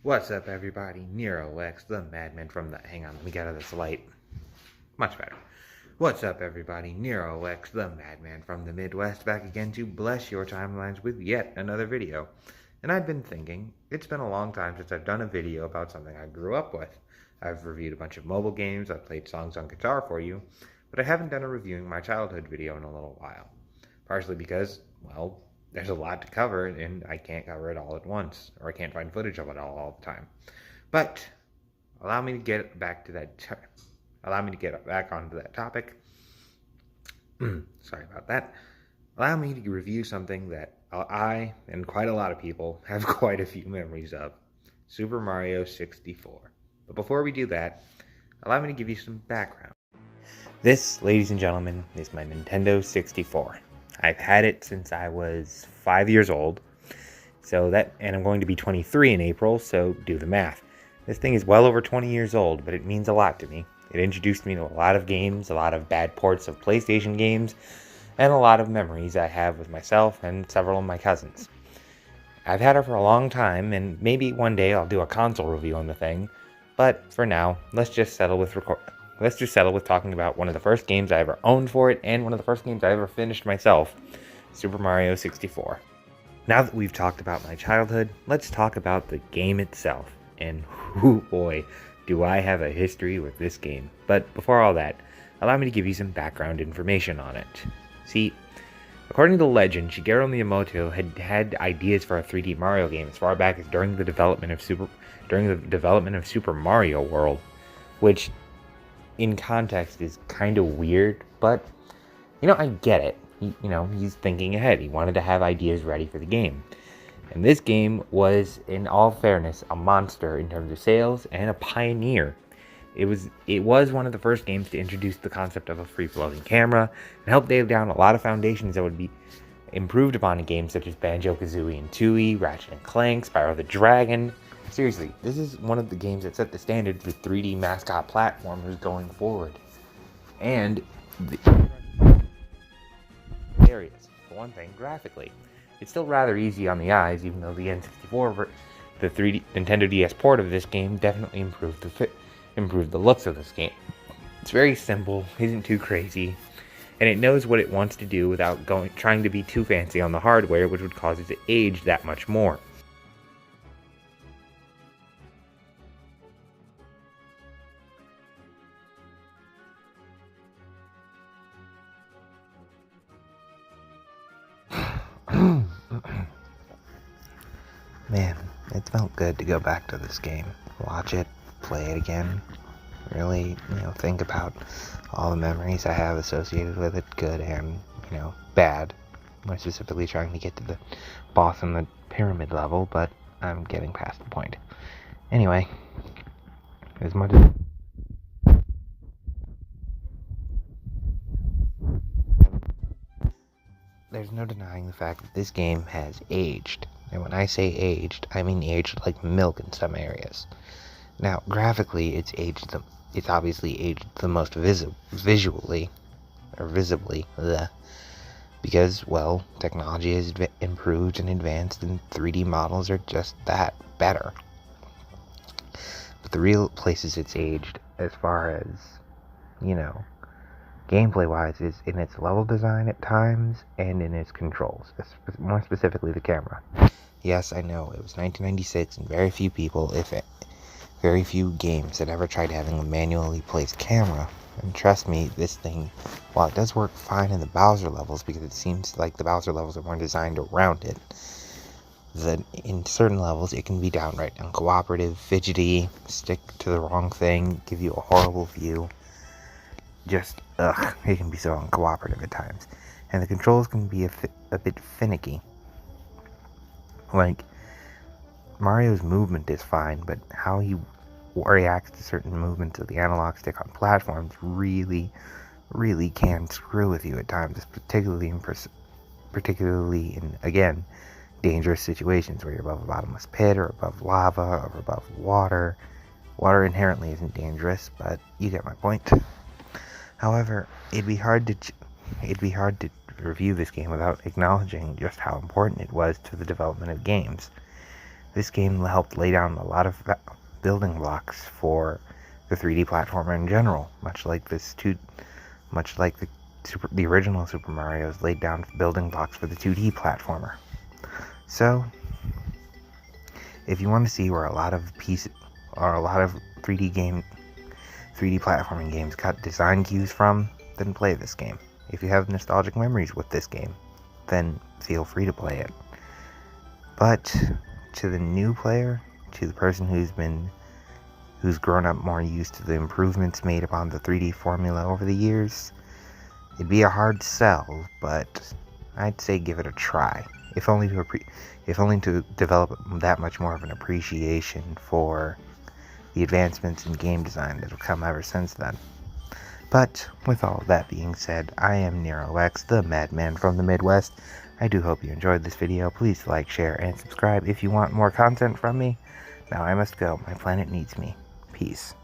What's up, everybody? Nero X, the Madman from the... Hang on, let me get out of this light. Much better. What's up, everybody? Nero X, the Madman from the Midwest, back again to bless your timelines with yet another video. And I've been thinking, it's been a long time since I've done a video about something I grew up with. I've reviewed a bunch of mobile games, I've played songs on guitar for you, but I haven't done a reviewing my childhood video in a little while. Partially because, well, there's a lot to cover, and I can't cover it all at once, or I can't find footage of it all the time. But allow me to get back to that. Allow me to get back onto that topic. Sorry about that. Allow me to review something that I and quite a lot of people have quite a few memories of: Super Mario 64. But before we do that, allow me to give you some background. This, ladies and gentlemen, is my Nintendo 64. I've had it since I was 5 years old, and I'm going to be 23 in April, so do the math. This thing is well over 20 years old, but it means a lot to me. It introduced me to a lot of games, a lot of bad ports of PlayStation games, and a lot of memories I have with myself and several of my cousins. I've had it for a long time, and maybe one day I'll do a console review on the thing, but for now, let's just settle with talking about one of the first games I ever owned for it, and one of the first games I ever finished myself, Super Mario 64. Now that we've talked about my childhood, let's talk about the game itself. And oh boy, do I have a history with this game. But before all that, allow me to give you some background information on it. See, according to legend, Shigeru Miyamoto had ideas for a 3D Mario game as far back as during the development of Super Mario World, which in context is kind of weird, but I get it. He's thinking ahead. He wanted to have ideas ready for the game. And this game was, in all fairness, a monster in terms of sales and a pioneer. It was one of the first games to introduce the concept of a free-floating camera and help lay down a lot of foundations that would be improved upon in games such as Banjo-Kazooie and Tooie, Ratchet & Clank, Spyro the Dragon. Seriously, this is one of the games that set the standard for 3D mascot platformers going forward. And the areas, for one thing, graphically. It's still rather easy on the eyes, even though the N64, the 3D Nintendo DS port of this game, definitely improved the looks of this game. It's very simple, isn't too crazy, and it knows what it wants to do without trying to be too fancy on the hardware, which would cause it to age that much more. Man, it felt good to go back to this game, watch it, play it again, really, think about all the memories I have associated with it, good and, bad. More specifically trying to get to the boss on the pyramid level, but I'm getting past the point. Anyway, as much as there's no denying the fact that this game has aged. And when I say aged, I mean aged like milk in some areas. Now, graphically, it's obviously aged the most visibly, because, well, technology has improved and advanced, and 3D models are just that, better. But the real places it's aged, as far as, gameplay-wise, is in its level design at times, and in its controls, more specifically the camera. Yes, I know, it was 1996, and very few games had ever tried having a manually placed camera. And trust me, this thing, while it does work fine in the Bowser levels, because it seems like the Bowser levels are more designed around it, in certain levels it can be downright uncooperative, fidgety, stick to the wrong thing, give you a horrible view. It can be so uncooperative at times. And the controls can be a bit finicky. Like, Mario's movement is fine, but how he reacts to certain movements of the analog stick on platforms really can screw with you at times, particularly in, again, dangerous situations where you're above a bottomless pit, or above lava, or above water. Water inherently isn't dangerous, but you get my point. However, it'd be hard to review this game without acknowledging just how important it was to the development of games. This game helped lay down a lot of building blocks for the 3D platformer in general, much like the original Super Mario's laid down building blocks for the 2D platformer. So, if you want to see where a lot of 3D platforming games got design cues from, then play this game. If you have nostalgic memories with this game, then feel free to play it. But to the new player, to the person who's grown up more used to the improvements made upon the 3D formula over the years, it'd be a hard sell, but I'd say give it a try. If only to develop that much more of an appreciation for the advancements in game design that have come ever since then. But with all of that being said, I am Nero X, the Madman from the Midwest. I do hope you enjoyed this video. Please like, share, and subscribe if you want more content from me. Now I must go. My planet needs me. Peace.